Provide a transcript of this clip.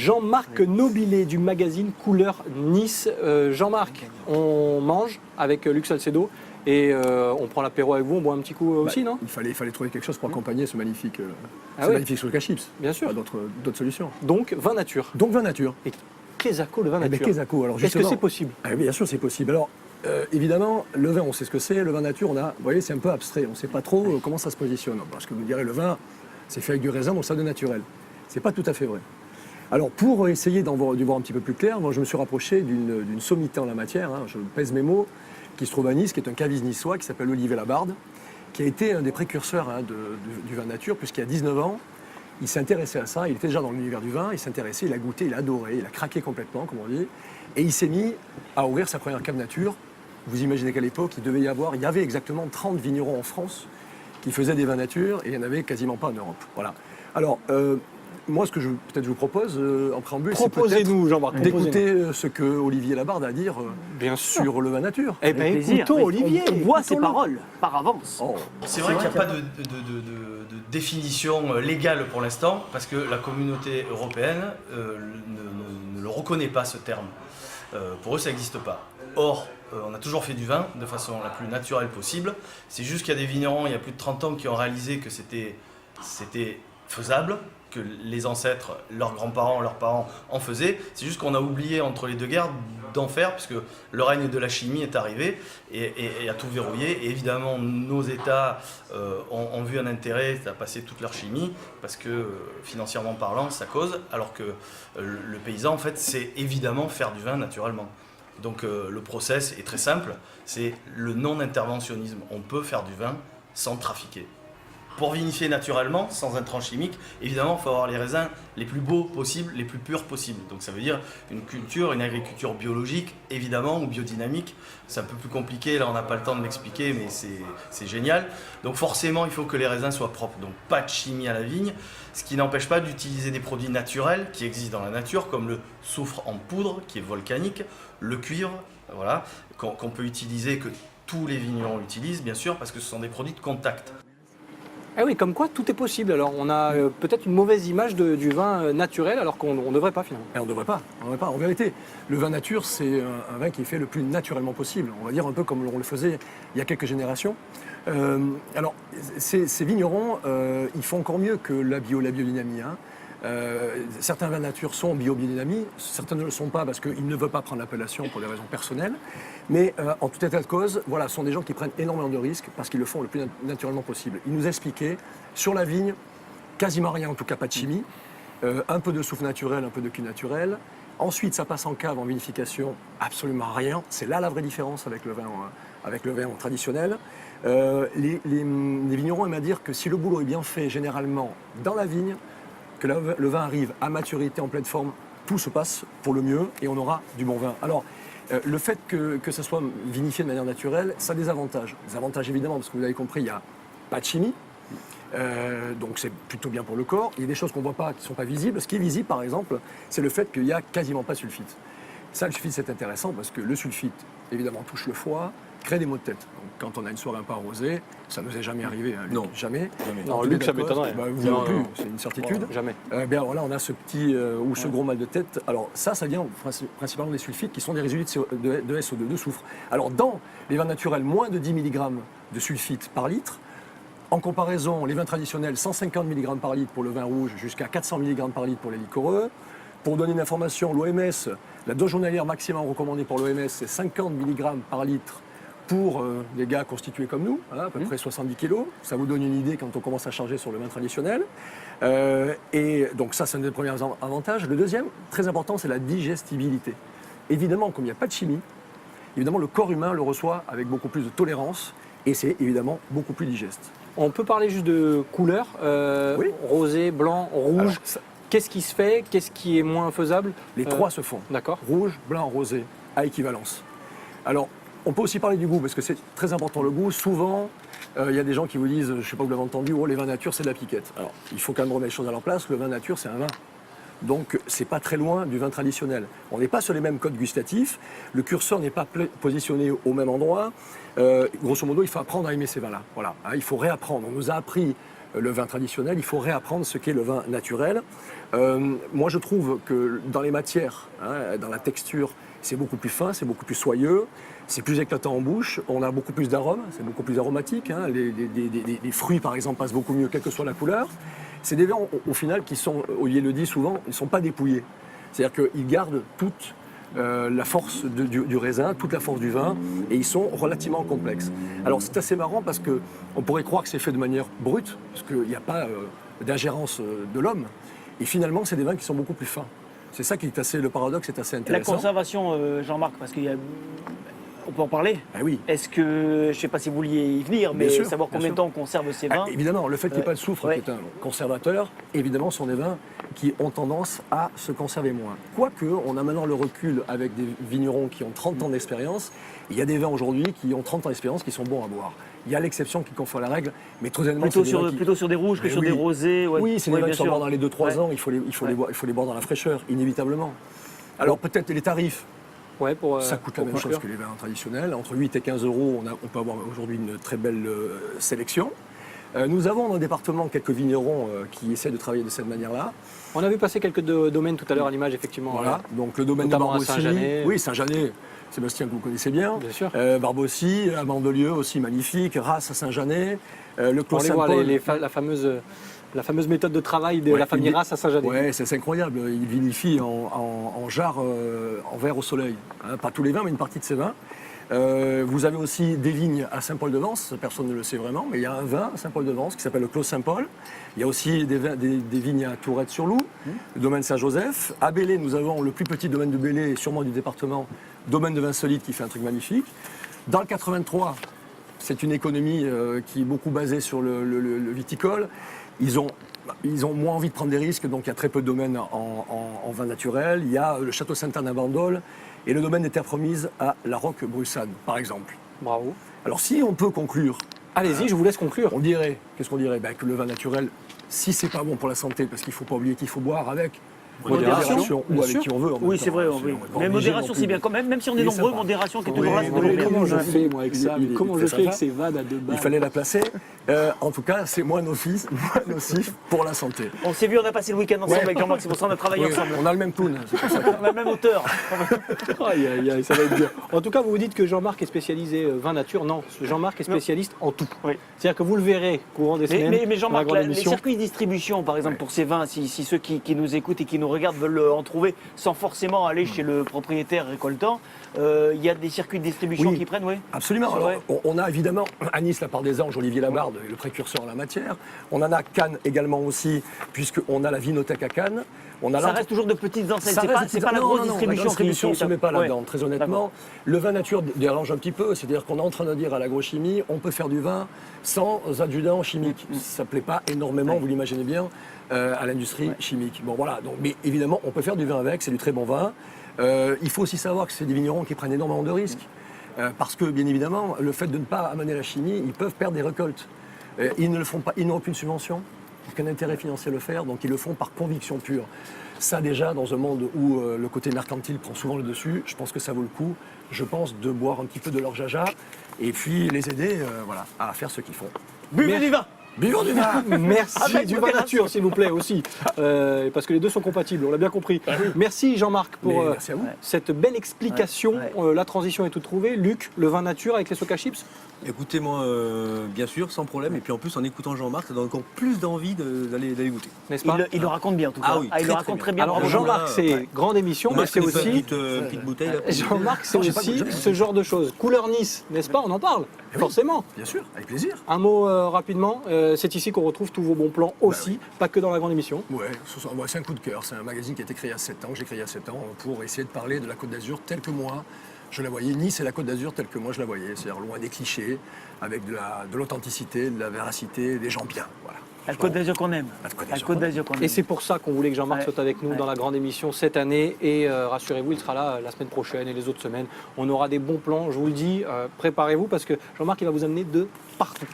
Jean-Marc Nobilet du magazine Couleur Nice. Jean-Marc, on mange avec Luc Salcedo et on prend l'apéro avec vous, on boit un petit coup aussi, non? Il fallait trouver quelque chose pour accompagner ce magnifique, oui. magnifique Soca Chips. Bien sûr. Pas d'autres solutions. Donc, vin nature. Donc vin nature. Et Quesaco, le vin nature. Quesaco, alors Est-ce que justement, c'est possible? Bien sûr, c'est possible. Alors, évidemment, le vin, on sait ce que c'est. Le vin nature, vous voyez, c'est un peu abstrait. On ne sait pas trop comment ça se positionne. Parce que vous direz, le vin, c'est fait avec du raisin, donc ça de naturel. C'est pas tout à fait vrai. Alors, pour essayer d'y voir un petit peu plus clair, moi, je me suis rapproché d'une sommité en la matière, hein, je pèse mes mots, qui se trouve à Nice, qui est un caviste niçois, qui s'appelle Olivier Labarde, qui a été un des précurseurs du vin nature, puisqu'il y a 19 ans, il s'est intéressé à ça, il était déjà dans l'univers du vin, il s'intéressait, il a goûté, il a adoré, il a craqué complètement, comme on dit, et il s'est mis à ouvrir sa première cave nature. Vous imaginez qu'à l'époque, il y avait exactement 30 vignerons en France qui faisaient des vins nature, et il n'y en avait quasiment pas en Europe. Voilà. Alors, moi, ce que je vous propose en préambule, c'est proposez-nous, Jean-Marc, d'écouter ce que Olivier Labarde a à dire sur le vin nature. Eh bien, écoutons Olivier. On voit ses paroles par avance. Oh. C'est vrai qu'il n'y a pas de définition légale pour l'instant, parce que la communauté européenne ne le reconnaît pas, ce terme. Pour eux, ça n'existe pas. Or, on a toujours fait du vin de façon la plus naturelle possible. C'est juste qu'il y a des vignerons, il y a plus de 30 ans, qui ont réalisé que c'était faisable, que les ancêtres, leurs grands-parents, leurs parents en faisaient. C'est juste qu'on a oublié entre les deux guerres d'en faire, puisque le règne de la chimie est arrivé et a tout verrouillé. Et évidemment, nos États ont vu un intérêt à passer toute leur chimie, parce que financièrement parlant, ça cause, alors que le paysan, en fait, c'est évidemment faire du vin naturellement. Donc le process est très simple, c'est le non-interventionnisme. On peut faire du vin sans trafiquer. Pour vinifier naturellement, sans intrants chimiques, évidemment, il faut avoir les raisins les plus beaux possibles, les plus purs possibles. Donc ça veut dire une agriculture biologique, évidemment, ou biodynamique. C'est un peu plus compliqué, là on n'a pas le temps de l'expliquer, mais c'est génial. Donc forcément, il faut que les raisins soient propres. Donc pas de chimie à la vigne, ce qui n'empêche pas d'utiliser des produits naturels qui existent dans la nature, comme le soufre en poudre, qui est volcanique, le cuivre, voilà, qu'on peut utiliser, que tous les vignerons utilisent, bien sûr, parce que ce sont des produits de contact. Ah oui, comme quoi tout est possible. Alors on a peut-être une mauvaise image du vin naturel alors qu'on ne devrait pas finalement. Et on ne devrait pas. En vérité, le vin nature, c'est un vin qui est fait le plus naturellement possible. On va dire un peu comme on le faisait il y a quelques générations. Alors, ces vignerons, ils font encore mieux que la biodynamie. Hein. Certains vins nature sont biodynamie, certains ne le sont pas parce qu'ils ne veulent pas prendre l'appellation pour des raisons personnelles. Mais en tout état de cause, voilà, ce sont des gens qui prennent énormément de risques parce qu'ils le font le plus naturellement possible. Ils nous expliquaient, sur la vigne, quasiment rien, en tout cas pas de chimie, un peu de soufre naturel, un peu de cuve naturel. Ensuite, ça passe en cave, en vinification, absolument rien. C'est là la vraie différence avec le vin traditionnel. Les vignerons aiment à dire que si le boulot est bien fait, généralement, dans la vigne, que le vin arrive à maturité, en pleine forme, tout se passe pour le mieux et on aura du bon vin. Alors, le fait que ça soit vinifié de manière naturelle, ça a des avantages. Des avantages évidemment, parce que vous avez compris, il n'y a pas de chimie, donc c'est plutôt bien pour le corps. Il y a des choses qu'on ne voit pas, qui ne sont pas visibles. Ce qui est visible, par exemple, c'est le fait qu'il n'y a quasiment pas de sulfite. Ça, le sulfite, c'est intéressant parce que le sulfite, évidemment, touche le foie, crée des maux de tête. Donc, quand on a une soirée un peu arrosée, ça ne nous est jamais arrivé, hein, Luc. Non. Jamais. Non, Luc, ça m'étonnerait. Vous non plus, c'est une certitude. Jamais. Bien voilà, on a ce petit ou ce gros mal de tête. Alors ça vient principalement des sulfites qui sont des résidus de SO2, de soufre. Alors dans les vins naturels, moins de 10 mg de sulfite par litre. En comparaison, les vins traditionnels, 150 mg par litre pour le vin rouge, jusqu'à 400 mg par litre pour les liquoreux. Pour donner une information, l'OMS, la dose journalière maximum recommandée pour l'OMS, c'est 50 mg par litre pour des gars constitués comme nous, hein, à peu près 70 kg. Ça vous donne une idée quand on commence à charger sur le vin traditionnel. Et donc ça, c'est un des premiers avantages. Le deuxième, très important, c'est la digestibilité. Évidemment, comme il n'y a pas de chimie, évidemment, le corps humain le reçoit avec beaucoup plus de tolérance et c'est évidemment beaucoup plus digeste. On peut parler juste de couleur, Oui. rosé, blanc, rouge. Alors, Qu'est-ce qui se fait? Qu'est-ce qui est moins faisable? Les trois se font. D'accord. Rouge, blanc, rosé, à équivalence. Alors, on peut aussi parler du goût, parce que c'est très important le goût. Souvent, il y a des gens qui vous disent, je ne sais pas, vous l'avez entendu, oh, les vins nature, c'est de la piquette. Alors, il faut quand même remettre les choses à leur place. Le vin nature, c'est un vin. Donc, c'est pas très loin du vin traditionnel. On n'est pas sur les mêmes codes gustatifs. Le curseur n'est pas positionné au même endroit. Grosso modo, il faut apprendre à aimer ces vins-là. Voilà. Hein, il faut réapprendre. On nous a appris le vin traditionnel, il faut réapprendre ce qu'est le vin naturel. Moi, je trouve que dans les matières, dans la texture, c'est beaucoup plus fin, c'est beaucoup plus soyeux, c'est plus éclatant en bouche, on a beaucoup plus d'arômes, c'est beaucoup plus aromatique. Les fruits, par exemple, passent beaucoup mieux, quelle que soit la couleur. C'est des vins, au final, qui sont, Olivier le dit souvent, ils ne sont pas dépouillés. C'est-à-dire qu'ils gardent toute la force du raisin, toute la force du vin, et ils sont relativement complexes. Alors c'est assez marrant parce qu'on pourrait croire que c'est fait de manière brute, parce qu'il n'y a pas d'ingérence de l'homme, et finalement c'est des vins qui sont beaucoup plus fins. C'est ça qui est assez, le paradoxe est assez La intéressant. conservation, Jean-Marc, parce qu'il y a... On peut en parler. Ah oui. Est-ce que, je ne sais pas si vous vouliez y venir, mais Bien sûr, savoir bien combien de sûr. temps on conserve ces vins. Évidemment, le fait qu'il n'y ait pas de soufre, Ouais. qui est un conservateur, évidemment, sont des vins qui ont tendance à se conserver moins. Quoique, on a maintenant le recul avec des vignerons qui ont 30 ans d'expérience. Il y a des vins aujourd'hui qui ont 30 ans d'expérience qui sont bons à boire. Il y a l'exception qui confond la règle, mais très honnêtement, Plutôt sur des rouges que Mais sur oui. des rosés. Ouais. Oui, c'est des Ouais, vins bien qui sont sûr. bons dans les 2-3 Ouais. ans, il faut les boire dans la fraîcheur, inévitablement. Alors peut-être les tarifs. Ouais, pour, Ça coûte la pour même chose conclure. que les vins traditionnels. Entre 8 et 15 euros, on peut avoir aujourd'hui une très belle sélection. Nous avons dans le département quelques vignerons qui essaient de travailler de cette manière-là. On a vu passer quelques domaines tout à l'heure à l'image, effectivement. Voilà. Donc le domaine de Notamment à Barbossi. Saint-Janet. Oui, Saint-Janet. Sébastien, que vous connaissez bien. Bien sûr. Barbossi, à Mandelieu aussi magnifique. Rasse à Saint-Janet. Le Clos On les voit, Saint-Paul. la fameuse méthode de travail de Ouais, la famille il- Rasse à Saint-Janet. Ouais, c'est incroyable. Il vinifie en jarre, en verre au soleil. Hein, pas tous les vins, mais une partie de ces vins. Vous avez aussi des vignes à Saint-Paul-de-Vence, personne ne le sait vraiment, mais il y a un vin à Saint-Paul-de-Vence qui s'appelle le Clos Saint-Paul. Il y a aussi des vignes à Tourette-sur-Loup, le domaine Saint-Joseph. À Belley, nous avons le plus petit domaine de Belley, sûrement du département, domaine de vin solide qui fait un truc magnifique. Dans le 83, c'est une économie qui est beaucoup basée sur le viticole. Ils ont moins envie de prendre des risques, donc il y a très peu de domaines en vin naturel. Il y a le château Sainte-Anne à Bandol et le domaine des Terres Promises à La Roque-Brussane, par exemple. Bravo. Alors si on peut conclure, Allez-y, je vous laisse conclure. on dirait, qu'est-ce qu'on dirait? Que le vin naturel, si c'est pas bon pour la santé, parce qu'il ne faut pas oublier qu'il faut boire avec Modération, ou bien avec sûr. qui on veut. en même Oui, temps, c'est vrai. hein, oui. on est pas Mais obligé modération, non c'est plus. bien. Quand même si on est Il est nombreux, sympa. modération qui est Oui, toujours là, c'est oui, toujours oui, bien. Comment je Ouais. fais, moi, avec ça? Il est Comment très je fais avec sympa. ces vannes à deux balles? Il fallait la placer. En tout cas, c'est moins nocif pour la santé. On s'est vu, on a passé le week-end ensemble avec Jean-Marc, c'est pour ça qu'on a travaillé Oui, ensemble. on a le même toon. c'est pour ça. On a la même hauteur. Aïe, aïe, aïe, ça va être dur. En tout cas, vous vous dites que Jean-Marc est spécialisé vin nature. Non, Jean-Marc est spécialiste en tout. Oui. C'est-à-dire que vous le verrez courant des semaines. Mais dans la Jean-Marc, grande les émission. circuits de distribution, par exemple, pour ces vins, si ceux qui nous écoutent et qui nous regardent veulent en trouver sans forcément aller chez le propriétaire récoltant, il y a des circuits de distribution Oui. qui prennent, oui. Absolument. C'est Alors, vrai. on a évidemment à Nice la part des Anges, Olivier Labarde, le précurseur en la matière. On en a à Cannes également aussi, puisqu'on a la Vinothèque à Cannes. On a Ça reste toujours de petites enseignes, Ça c'est pas, reste c'est pas la non, grosse non, non, distribution. La grosse distribution, on ne se met pas Ouais. là-dedans, très honnêtement. Le vin nature dérange un petit peu, c'est-à-dire qu'on est en train de dire à l'agrochimie, on peut faire du vin sans adjuvant chimique. Ça ne plaît pas énormément, vous l'imaginez bien, à l'industrie chimique. Bon voilà, donc, mais évidemment, on peut faire du vin avec, c'est du très bon vin. Il faut aussi savoir que c'est des vignerons qui prennent énormément de risques. Parce que, bien évidemment, le fait de ne pas amener la chimie, ils peuvent perdre des récoltes. Ils ne le font pas, ils n'ont aucune subvention, aucun intérêt financier à le faire, donc ils le font par conviction pure. Ça déjà, dans un monde où le côté mercantile prend souvent le dessus, je pense que ça vaut le coup, je pense, de boire un petit peu de leur jaja et puis les aider voilà, à faire ce qu'ils font. Buvez du vin. Buvons du vin. Merci Avec du vin modération. nature, s'il vous plaît, aussi. Parce que les deux sont compatibles, on l'a bien compris. Merci Jean-Marc pour Mais merci à vous. cette belle explication. Ouais. La transition est toute trouvée. Luc, le vin nature avec les Soca Chips. Écoutez, moi, bien sûr, sans problème. Et puis en plus, en écoutant Jean-Marc, ça donne encore plus d'envie d'aller goûter. N'est-ce pas? Il le raconte bien, en tout cas. Ah oui, il le très, raconte très très bien. Alors bravo. Jean-Marc, Là, c'est ouais. grande émission, mais Moi, c'est je connais aussi... pas petite bouteille. Là, pour Jean-Marc, c'est Non, j'ai pas aussi goûté. ce genre de choses. Couleur Nice, n'est-ce pas? On en parle, oui. forcément. Bien sûr, avec plaisir. Un mot rapidement, c'est ici qu'on retrouve tous vos bons plans aussi, pas que dans la grande émission. Ouais, c'est un coup de cœur. C'est un magazine qui a été créé il y a 7 ans, que j'ai créé il y a 7 ans, pour essayer de parler de la Côte d'Azur telle que moi je la voyais. Nice et la Côte d'Azur telle que moi je la voyais, c'est-à-dire loin des clichés, avec de l'authenticité, de la véracité, des gens bien. Voilà. La Côte d'Azur qu'on aime. La Côte d'Azur qu'on aime. Et c'est pour ça qu'on voulait que Jean-Marc Ouais. soit avec nous Ouais. dans la grande émission cette année. Et rassurez-vous, il sera là la semaine prochaine et les autres semaines. On aura des bons plans, je vous le dis. Préparez-vous parce que Jean-Marc, il va vous amener de partout.